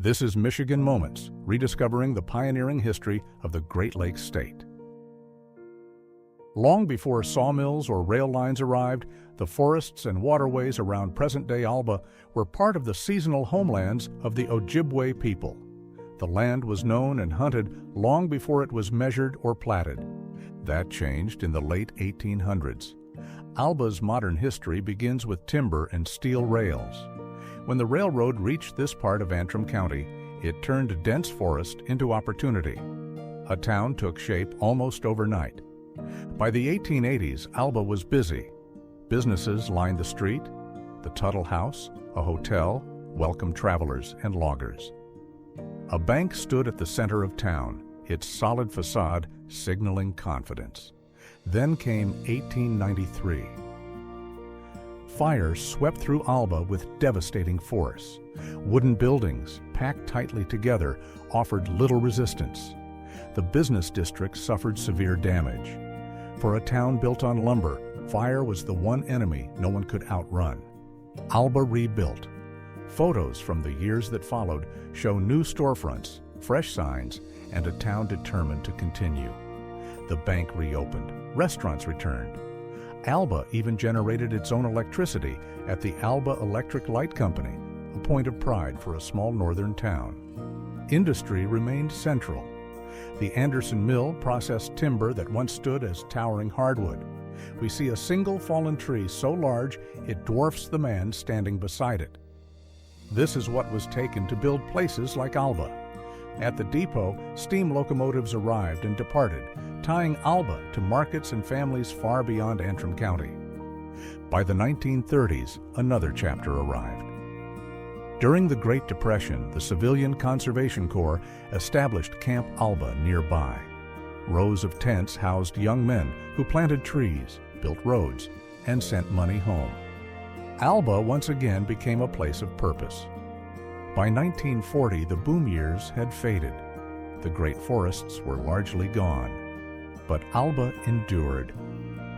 This is Michigan Moments, rediscovering the pioneering history of the Great Lakes state. Long before sawmills or rail lines arrived, the forests and waterways around present-day Alba were part of the seasonal homelands of the Ojibwe people. The land was known and hunted long before it was measured or platted. That changed in the late 1800s. Alba's modern history begins with timber and steel rails. When the railroad reached this part of Antrim County, it turned dense forest into opportunity. A town took shape almost overnight. By the 1880s, Alba was busy. Businesses lined the street. The Tuttle House, a hotel, welcomed travelers and loggers. A bank stood at the center of town, its solid facade signaling confidence. Then came 1893. Fire swept through Alba with devastating force. Wooden buildings, packed tightly together, offered little resistance. The business district suffered severe damage. For a town built on lumber, fire was the one enemy no one could outrun. Alba rebuilt. Photos from the years that followed show new storefronts, fresh signs, and a town determined to continue. The bank reopened. Restaurants returned. Alba even generated its own electricity at the Alba Electric Light Company, a point of pride for a small northern town. Industry remained central. The Anderson Mill processed timber that once stood as towering hardwood. We see a single fallen tree so large it dwarfs the man standing beside it. This is what was taken to build places like Alba. At the depot, steam locomotives arrived and departed, tying Alba to markets and families far beyond Antrim County. By the 1930s, another chapter arrived. During the Great Depression, the Civilian Conservation Corps established Camp Alba nearby. Rows of tents housed young men who planted trees, built roads, and sent money home. Alba once again became a place of purpose. By 1940, the boom years had faded. The great forests were largely gone. But Alba endured,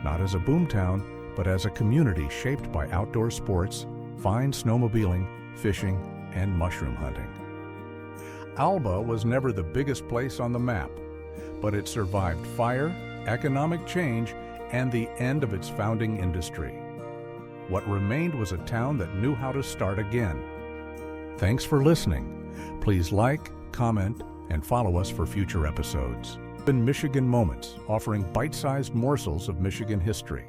not as a boomtown, but as a community shaped by outdoor sports, fine snowmobiling, fishing, and mushroom hunting. Alba was never the biggest place on the map, but it survived fire, economic change, and the end of its founding industry. What remained was a town that knew how to start again. Thanks for listening. Please like, comment, and follow us for future episodes. Michigan Moments, offering bite-sized morsels of Michigan history.